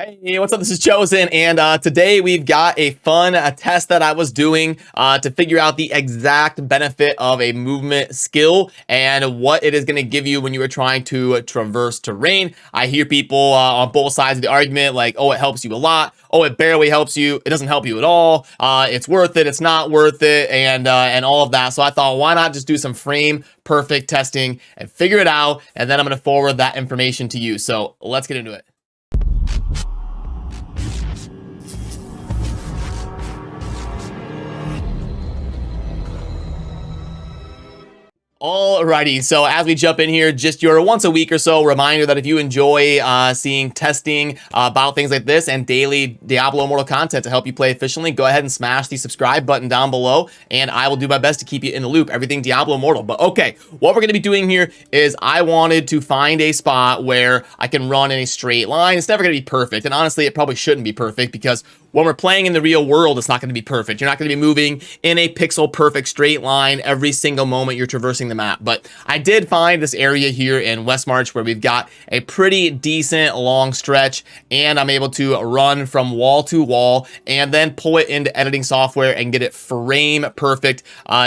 Hey, what's up? This is Chosen, and today we've got a fun test that I was doing to figure out the exact benefit of a movement skill and what it is going to give you when you are trying to traverse terrain. I hear people on both sides of the argument like, oh, it helps you a lot. Oh, it barely helps you. It doesn't help you at all. It's worth it. It's not worth it, and all of that. So I thought, why not just do some frame perfect testing and figure it out, and then I'm going to forward that information to you. So let's get into it. Alrighty, so as we jump in here, just your once a week or so reminder that if you enjoy seeing testing about things like this and daily Diablo Immortal content to help you play efficiently, go ahead and smash the subscribe button down below, and I will do my best to keep you in the loop. Everything Diablo Immortal. But okay, what we're going to be doing here is I wanted to find a spot where I can run in a straight line. It's never going to be perfect, and honestly, it probably shouldn't be perfect because when we're playing in the real world, it's not going to be perfect. You're not going to be moving in a pixel perfect straight line every single moment you're traversing the map. But I did find this area here in West March where we've got a pretty decent long stretch, and I'm able to run from wall to wall and then pull it into editing software and get it frame perfect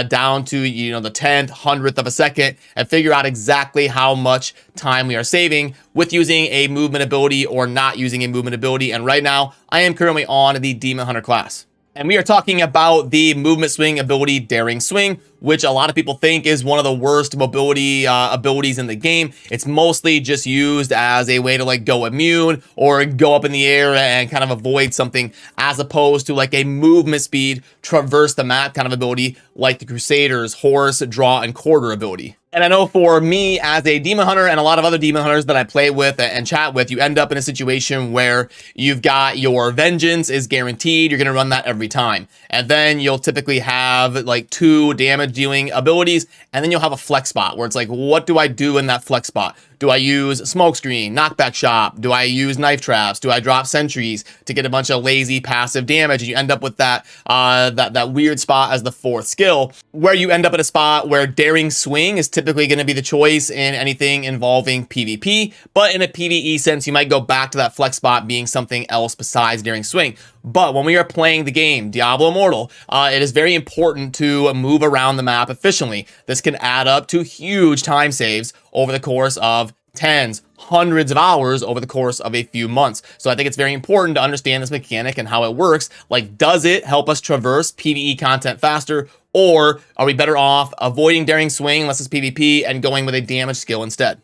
down to, you know, the 10th, 100th of a second, and figure out exactly how much time we are saving with using a movement ability or not using a movement ability. And right now I am currently on the Demon Hunter class, and we are talking about the movement swing ability, Daring Swing, which a lot of people think is one of the worst mobility abilities in the game. It's mostly just used as a way to like go immune or go up in the air and kind of avoid something, as opposed to like a movement speed, traverse the map kind of ability like the Crusader's horse, draw, and quarter ability. And I know for me as a demon hunter and a lot of other demon hunters that I play with and chat with, you end up in a situation where you've got your vengeance is guaranteed. You're going to run that every time. And then you'll typically have like 2 damage dealing abilities. And then you'll have a flex spot where it's like, what do I do in that flex spot? Do I use smokescreen, knockback shop? Do I use knife traps? Do I drop sentries to get a bunch of lazy passive damage? And you end up with that that weird spot as the 4th skill, where you end up at a spot where Daring Swing is typically going to be the choice in anything involving PvP. But in a PvE sense, you might go back to that flex spot being something else besides Daring Swing. But when we are playing the game, Diablo Immortal, it is very important to move around the map efficiently. This can add up to huge time saves over the course of tens, hundreds of hours over the course of a few months. So I think it's very important to understand this mechanic and how it works. Like, does it help us traverse PvE content faster, or are we better off avoiding Daring Swing unless it's PvP and going with a damage skill instead?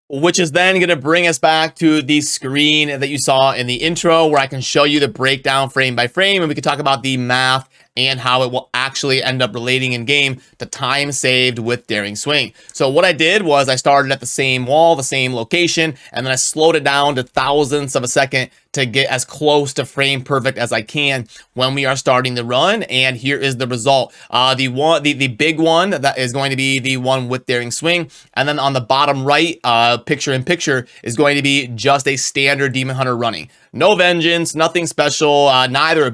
Which is then going to bring us back to the screen that you saw in the intro, where I can show you the breakdown frame by frame, and we can talk about the math and how it will actually end up relating in game to time saved with Daring Swing. So what I did was I started at the same wall, the same location, and then I slowed it down to thousandths of a second to get as close to frame perfect as I can when we are starting the run. And here is the result. The big one that is going to be the one with Daring Swing, and then on the bottom right, picture in picture, is going to be just a standard Demon Hunter running. No vengeance, nothing special, neither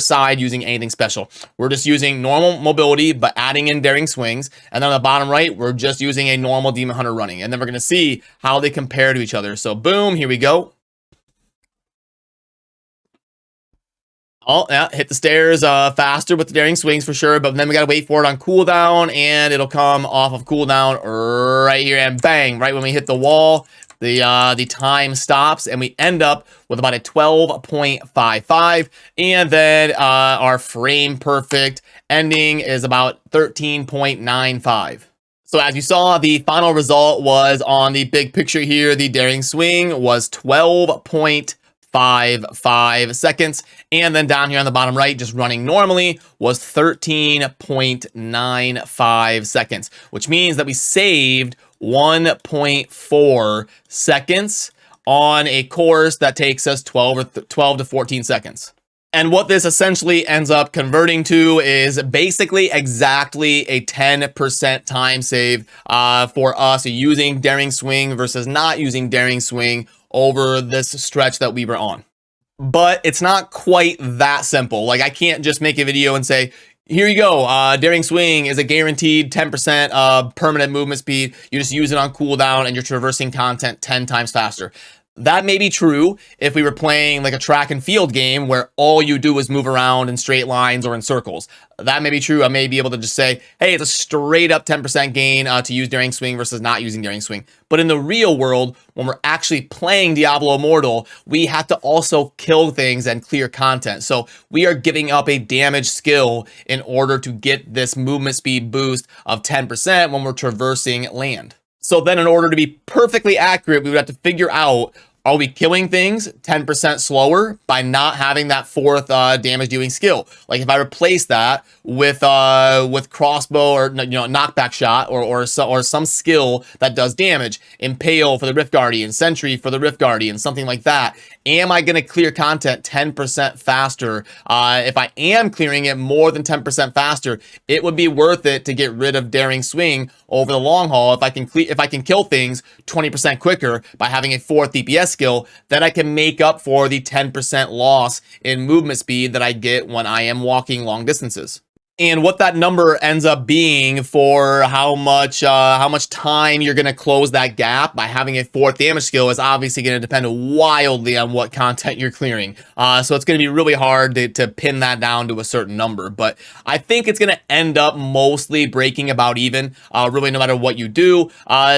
side using anything special. We're just using normal mobility, but adding in Daring Swings. And then on the bottom right, we're just using a normal Demon Hunter running. And then we're going to see how they compare to each other. So boom, here we go. Oh, yeah, hit the stairs faster with the Daring Swings for sure, but then we got to wait for it on cooldown, and it'll come off of cooldown right here, and bang, right when we hit the wall, the time stops, and we end up with about a 12.55, and then our frame perfect ending is about 13.95. So as you saw, the final result was on the big picture here. The Daring Swing was 12.55 seconds, and then down here on the bottom right, just running normally, was 13.95 seconds, which means that we saved 1.4 seconds on a course that takes us 12 to 14 seconds. And what this essentially ends up converting to is basically exactly a 10% time save for us using Daring Swing versus not using Daring Swing over this stretch that we were on. But it's not quite that simple. Like, I can't just make a video and say, here you go, Daring Swing is a guaranteed 10% permanent movement speed. You just use it on cooldown and you're traversing content 10 times faster. That may be true if we were playing like a track and field game where all you do is move around in straight lines or in circles. That may be true. I may be able to just say, hey, it's a straight up 10% gain to use Daring Swing versus not using Daring Swing. But in the real world, when we're actually playing Diablo Immortal, we have to also kill things and clear content. So we are giving up a damage skill in order to get this movement speed boost of 10% when we're traversing land. So then in order to be perfectly accurate, we would have to figure out, are we killing things 10% slower by not having that fourth damage dealing skill? Like if I replace that with crossbow or knockback shot or some skill that does damage, impale for the Rift Guardian, sentry for the Rift Guardian, something like that. Am I going to clear content 10% faster? If I am clearing it more than 10% faster, it would be worth it to get rid of Daring Swing over the long haul. If I can kill things 20% quicker by having a fourth DPS skill, then I can make up for the 10% loss in movement speed that I get when I am walking long distances. And what that number ends up being for how much time you're going to close that gap by having a fourth damage skill is obviously going to depend wildly on what content you're clearing. So it's going to be really hard to pin that down to a certain number. But I think it's going to end up mostly breaking about even, really no matter what you do.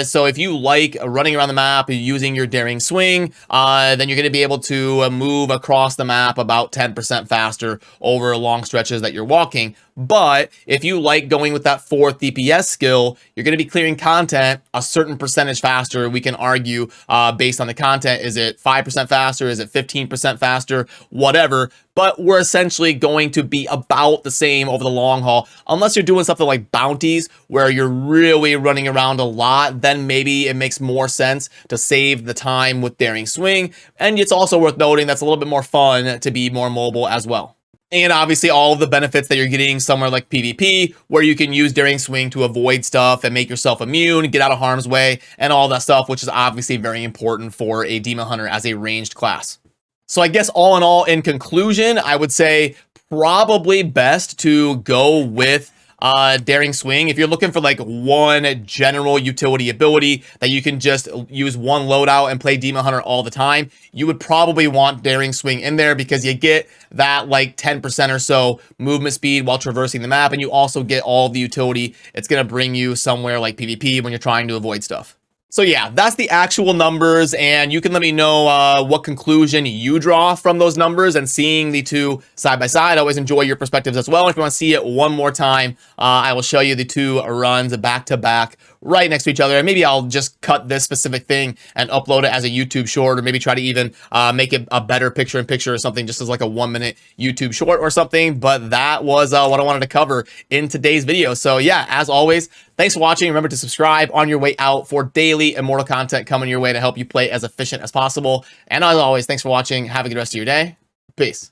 So if you like running around the map using your Daring Swing, then you're going to be able to move across the map about 10% faster over long stretches that you're walking. But if you like going with that fourth DPS skill, you're going to be clearing content a certain percentage faster. We can argue based on the content. Is it 5% faster? Is it 15% faster? Whatever. But we're essentially going to be about the same over the long haul. Unless you're doing something like bounties where you're really running around a lot, then maybe it makes more sense to save the time with Daring Swing. And it's also worth noting that's a little bit more fun to be more mobile as well. And obviously all of the benefits that you're getting somewhere like PvP, where you can use Daring Swing to avoid stuff and make yourself immune, get out of harm's way, and all that stuff, which is obviously very important for a Demon Hunter as a ranged class. So I guess all in all, in conclusion, I would say probably best to go with Daring Swing. If you're looking for like one general utility ability that you can just use one loadout and play Demon Hunter all the time, you would probably want Daring Swing in there because you get that like 10% or so movement speed while traversing the map, and you also get all the utility it's going to bring you somewhere like PvP when you're trying to avoid stuff. So yeah, that's the actual numbers, and you can let me know what conclusion you draw from those numbers and seeing the two side by side. I always enjoy your perspectives as well. If you want to see it one more time, I will show you the two runs back to back right next to each other. And maybe I'll just cut this specific thing and upload it as a YouTube short, or maybe try to even make it a better picture-in-picture or something, just as like a 1-minute YouTube short or something. But that was what I wanted to cover in today's video. So yeah, as always, thanks for watching. Remember to subscribe on your way out for daily Immortal content coming your way to help you play as efficient as possible. And as always, thanks for watching. Have a good rest of your day. Peace.